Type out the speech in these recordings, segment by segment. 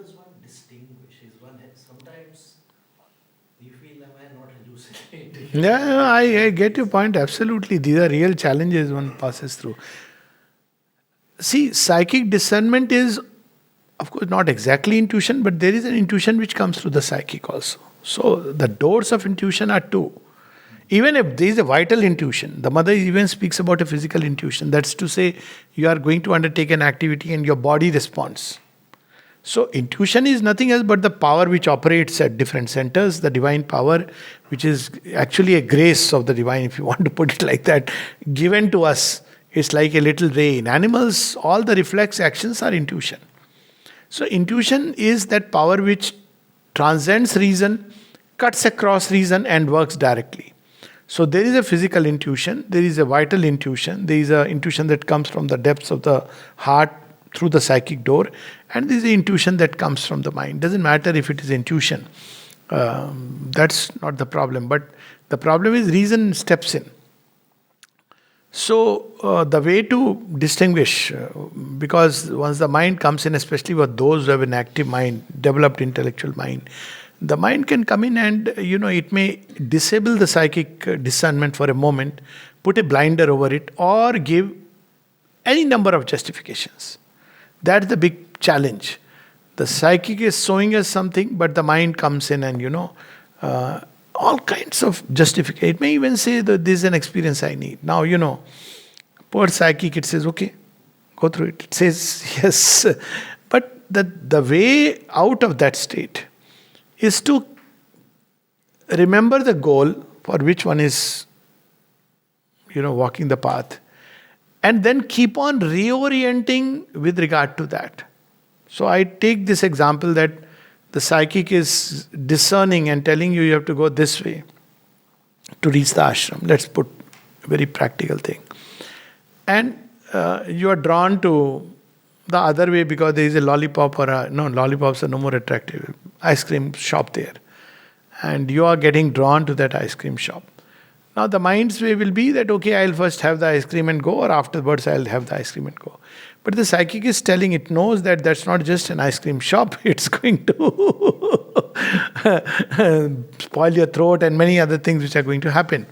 does one distinguish? Is one sometimes you feel, am I not hallucinating? Yeah, no, I get your point. Absolutely. These are real challenges one passes through. See, psychic discernment is, of course, not exactly intuition, but there is an intuition which comes through the psychic also. So the doors of intuition are two. Even if there is a vital intuition, the mother even speaks about a physical intuition. That's to say, you are going to undertake an activity and your body responds. So, intuition is nothing else but the power which operates at different centers, the divine power, which is actually a grace of the divine, if you want to put it like that, given to us. It's like a little ray. In animals, all the reflex actions are intuition. So, intuition is that power which transcends reason, cuts across reason, and works directly. So, there is a physical intuition, there is a vital intuition, there is an intuition that comes from the depths of the heart through the psychic door, and there is the intuition that comes from the mind. Doesn't matter if it is intuition, that's not the problem, but the problem is reason steps in. So, the way to distinguish, because once the mind comes in, especially for those who have an active mind, developed intellectual mind, the mind can come in and, it may disable the psychic discernment for a moment, put a blinder over it, or give any number of justifications. That's the big challenge. The psychic is showing us something, but the mind comes in and, all kinds of justification. It may even say that this is an experience I need. Now, poor psychic, it says, okay, go through it. It says, yes. But the way out of that state is to remember the goal for which one is, walking the path, and then keep on reorienting with regard to that. So I take this example that the psychic is discerning and telling you have to go this way to reach the ashram. Let's put a very practical thing. And you are drawn to the other way because there is a lollipop lollipops are no more attractive. Ice cream shop there. And you are getting drawn to that ice cream shop. Now the mind's way will be that, okay, I'll first have the ice cream and go, or afterwards I'll have the ice cream and go. But the psychic is telling, it knows that that's not just an ice cream shop, it's going to spoil your throat and many other things which are going to happen.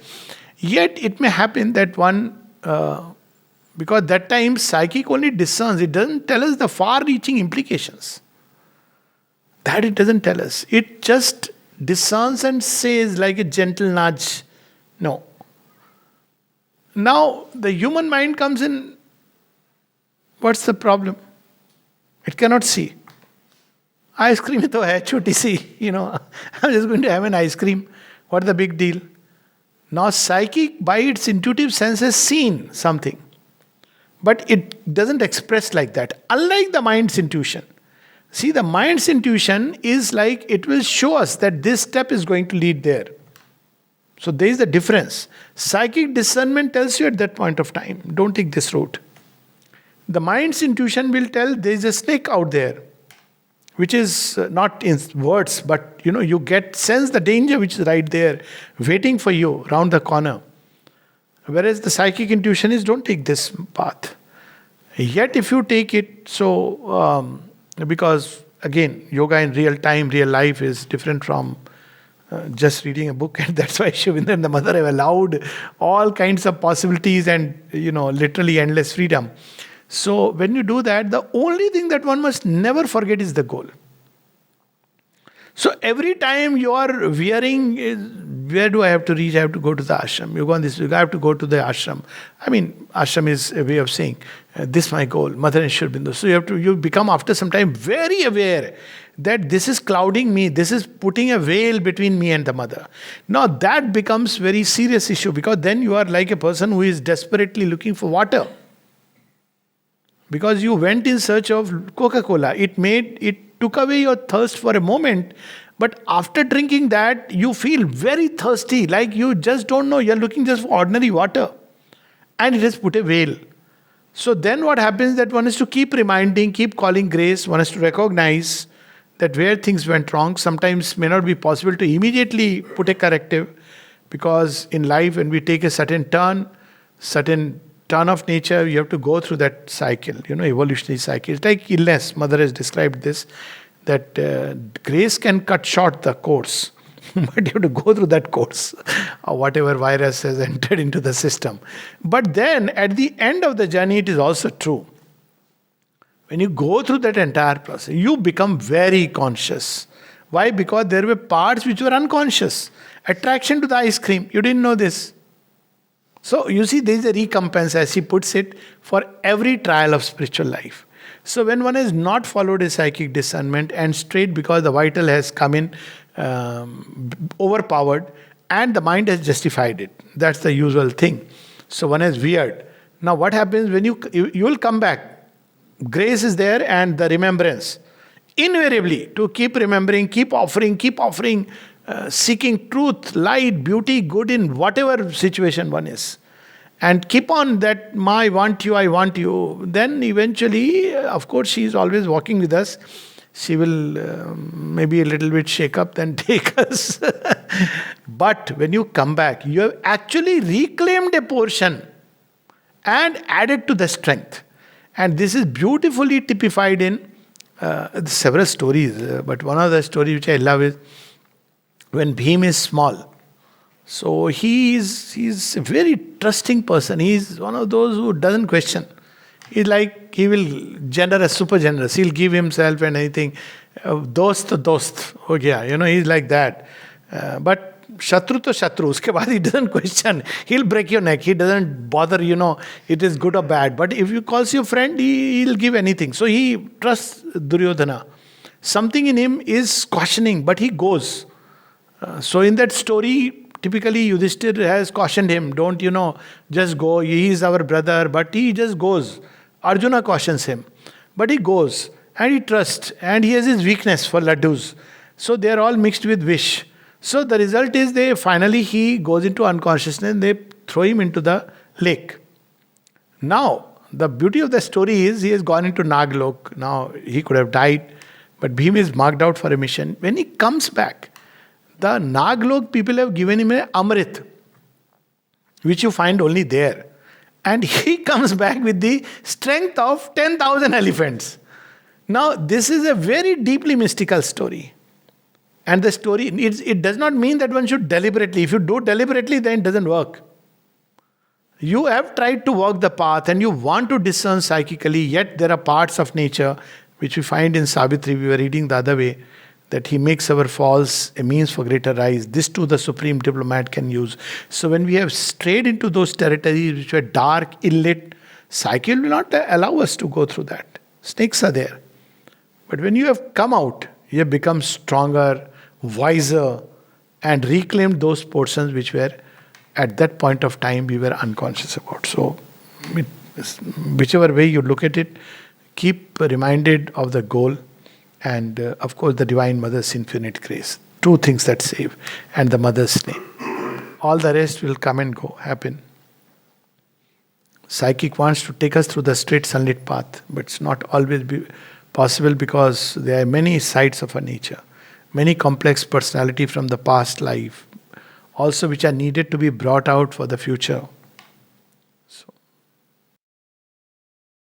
Yet it may happen that one, because that time psychic only discerns, it doesn't tell us the far-reaching implications. That it doesn't tell us. It just discerns and says like a gentle nudge, no. Now the human mind comes in. What's the problem? It cannot see. Ice cream to hai choti si, I'm just going to have an ice cream. What's the big deal? Now psychic by its intuitive sense has seen something. But it doesn't express like that. Unlike the mind's intuition. See, the mind's intuition is like it will show us that this step is going to lead there. So there is the difference. Psychic discernment tells you at that point of time, don't take this route. The mind's intuition will tell there is a snake out there, which is not in words, but you sense the danger which is right there, waiting for you round the corner. Whereas the psychic intuition is, don't take this path. Yet if you take it, because again, yoga in real time, real life is different from just reading a book, and that's why Shivinder and the mother have allowed all kinds of possibilities and literally endless freedom. So when you do that, the only thing that one must never forget is the goal. So every time you are veering, where do I have to reach? I have to go to the ashram. You go on this, I have to go to the ashram. I mean, ashram is a way of saying, this is my goal, Mother and Shri Bindu. So you become after some time very aware that this is clouding me, this is putting a veil between me and the mother. Now that becomes very serious issue, because then you are like a person who is desperately looking for water. Because you went in search of Coca-Cola. It took away your thirst for a moment, but after drinking that, you feel very thirsty, like you just don't know, you're looking just for ordinary water. And it has put a veil. So then what happens that one is to keep reminding, keep calling grace, one has to recognize that where things went wrong, sometimes may not be possible to immediately put a corrective, because in life when we take a certain turn of nature, you have to go through that cycle, evolutionary cycle. It's like illness, mother has described this, that grace can cut short the course, but you have to go through that course, or whatever virus has entered into the system. But then at the end of the journey, it is also true. When you go through that entire process, you become very conscious. Why? Because there were parts which were unconscious. Attraction to the ice cream, you didn't know this. So you see, there is a recompense, as he puts it, for every trial of spiritual life. So when one has not followed a psychic discernment and strayed because the vital has come in overpowered and the mind has justified it. That's the usual thing. So one has veered. Now what happens when you will come back? Grace is there and the remembrance. Invariably, to keep remembering, keep offering, seeking truth, light, beauty, good in whatever situation one is. And keep on that, I want you. Then eventually, of course, she is always walking with us. She will maybe a little bit shake up, then take us. But when you come back, you have actually reclaimed a portion and added to the strength. And this is beautifully typified in several stories. But one of the stories which I love is when Bhim is small. So he's a very trusting person. He's one of those who doesn't question. He will generous, super generous. He'll give himself and anything. Dost to dost. Oh yeah, he's like that. But Shatru to Shatru, uske baad he doesn't question. He'll break your neck. He doesn't bother, it is good or bad. But if you calls you friend, he'll give anything. So he trusts Duryodhana. Something in him is cautioning, but he goes. So in that story, typically Yudhishthir has cautioned him, don't, just go. He is our brother, but he just goes. Arjuna cautions him. But he goes and he trusts and he has his weakness for laddus. So they are all mixed with wish. So the result is he goes into unconsciousness and they throw him into the lake. Now, the beauty of the story is he has gone into Naglok. Now, he could have died, but Bhim is marked out for a mission. When he comes back, the Naglok people have given him an Amrit, which you find only there. And he comes back with the strength of 10,000 elephants. Now, this is a very deeply mystical story. And the story, it does not mean that one should deliberately. If you do deliberately, then it doesn't work. You have tried to walk the path and you want to discern psychically, yet there are parts of nature which we find in Savitri. We were reading the other way, that he makes our falls a means for greater rise. This too the supreme diplomat can use. So when we have strayed into those territories which were dark, illit, psyche will not allow us to go through that. Snakes are there. But when you have come out, you have become stronger, wiser, and reclaimed those portions which were at that point of time we were unconscious about. So whichever way you look at it, keep reminded of the goal and of course the Divine Mother's infinite grace. Two things that save, and the Mother's name. All the rest will come and go, happen. Psychic wants to take us through the straight sunlit path, but it's not always possible because there are many sides of our nature. Many complex personality from the past life, also which are needed to be brought out for the future.